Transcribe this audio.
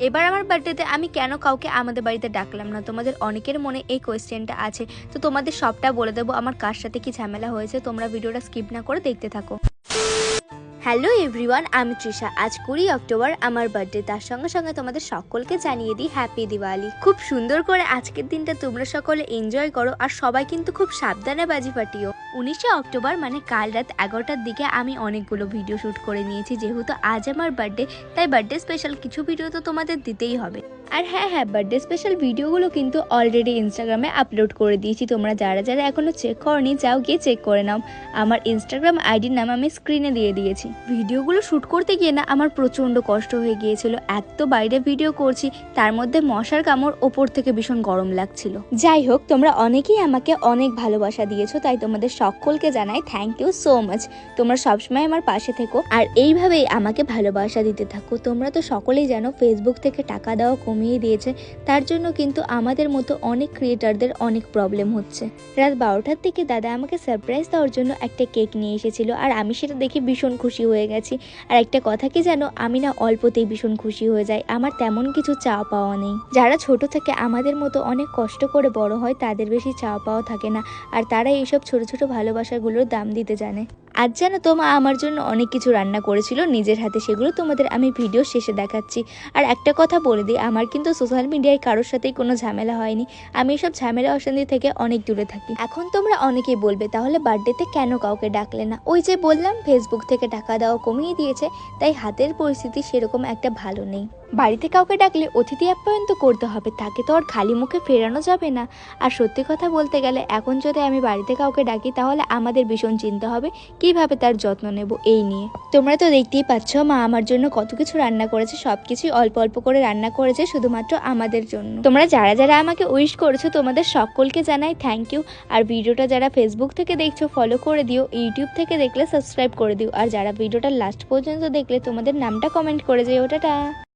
এবার আমার বার্থডেতে আমি কেন কাউকে আমাদের বাড়িতে ডাকলাম না? তোমাদের অনেকের মনে এই কোয়েশ্চেনটা আছে, তো তোমাদের সবটা বলে দেবো আমার কার সাথে কি ঝামেলা হয়েছে। তোমরা ভিডিওটা স্কিপ না করে দেখতে থাকো। হ্যালো এভরিওয়ান, আমি তৃষা। আজ 20 অক্টোবর আমার বার্থডে। তার সঙ্গে সঙ্গে তোমাদের সকলকে জানিয়ে দিই হ্যাপি দিওয়ালি। খুব সুন্দর করে আজকের দিনটা তোমরা সকলে এনজয় করো, আর সবাই কিন্তু খুব সাবধানে বাজি ফাটিও। 19 অক্টোবর মানে কাল রাত 11টার দিকে আমি অনেকগুলো ভিডিও শ্যুট করে নিয়েছি। যেহেতু আজ আমার বার্থডে, তাই বার্থডে স্পেশাল কিছু ভিডিও তো তোমাদের দিতেই হবে। আর হ্যাঁ, বার্থডে স্পেশাল ভিডিওগুলো কিন্তু অলরেডি ইনস্টাগ্রামে আপলোড করে দিয়েছি। তোমরা যারা যারা এখনো চেক করনি, যাও গিয়ে চেক করে নাও। আমার ইনস্টাগ্রাম আইডির নাম আমি স্ক্রিনে দিয়ে দিয়েছি। ভিডিওগুলো শ্যুট করতে গিয়ে না আমার প্রচণ্ড কষ্ট হয়ে গিয়েছিল। এক তো বাইরে ভিডিও করছি, তার মধ্যে মশার কামড়, ওপর থেকে ভীষণ গরম লাগছিল। যাই হোক, তোমরা অনেকেই আমাকে অনেক ভালোবাসা দিয়েছো, তাই তোমাদের সকলকে জানাই থ্যাংক ইউ সো মাচ। তোমরা সবসময় আমার পাশে থেকো আর এইভাবেই আমাকে ভালোবাসা দিতে থাকো। তোমরা তো সকলেই জানো ফেসবুক থেকে টাকা দেওয়া কমিয়ে দিয়েছে, তার জন্য কিন্তু আমাদের মতো অনেক ক্রিয়েটারদের অনেক প্রবলেম হচ্ছে। রাত 12টার দিকে দাদা আমাকে সারপ্রাইজ দেওয়ার জন্য একটা কেক নিয়ে এসেছিল, আর আমি সেটা দেখে ভীষণ খুশি হয়ে গেছি। আর একটা কথা কি জানো, আমি না অল্পতেই ভীষণ খুশি হয়ে যাই। আমার তেমন কিছু চাওয়া পাওয়া নেই। যারা ছোট থেকে আমাদের মতো অনেক কষ্ট করে বড় হয়, তাদের বেশি চাওয়া পাওয়া থাকে না, আর তারা এইসব ছোট ছোট ভালোবাসাগুলোর দাম দিতে জানে। আজ জানো তো, মা আমার জন্য অনেক কিছু রান্না করেছিল নিজের হাতে, সেগুলো তোমাদের আমি ভিডিও শেষে দেখাচ্ছি। আর একটা কথা বলে দিই, আমার কিন্তু সোশ্যাল মিডিয়ায় কারোর সাথেই কোনো ঝামেলা হয়নি। আমি এসব ঝামেলা অশান্তি থেকে অনেক দূরে থাকি। এখন তোমরা অনেকেই বলবে, তাহলে বার্থডেতে কেন কাউকে ডাকলে না? ওই যে বললাম, ফেসবুক থেকে টাকা দেওয়া কমিয়ে দিয়েছে, তাই হাতের পরিস্থিতি সেরকম একটা ভালো নেই। বাড়িতে কাউকে ডাকলে অতিথি আপ্যায়ন তো করতে হবে, তাকে তো আর খালি মুখে ফেরানো যাবে না। আর সত্যি কথা বলতে গেলে, এখন যদি আমি বাড়িতে কাউকে ডাকি, তাহলে আমাদের ভীষণ চিন্তা হবে কিভাবে তার যত্ন নেব এই নিয়ে। তোমরা তো দেখতেই পাচ্ছ মা আমার জন্য কত কিছু রান্না করেছে, সবকিছুই অল্প অল্প করে রান্না করেছে শুধুমাত্র আমাদের জন্য। তোমরা যারা যারা আমাকে উইশ করেছো, তোমাদের সকলকে জানাই থ্যাংক ইউ। আর ভিডিওটা যারা ফেসবুক থেকে দেখছো ফলো করে দিও, ইউটিউব থেকে দেখলে সাবস্ক্রাইব করে দিও, আর যারা ভিডিওটা লাস্ট পর্যন্ত দেখলে তোমাদের নামটা কমেন্ট করে যেও। টাটা।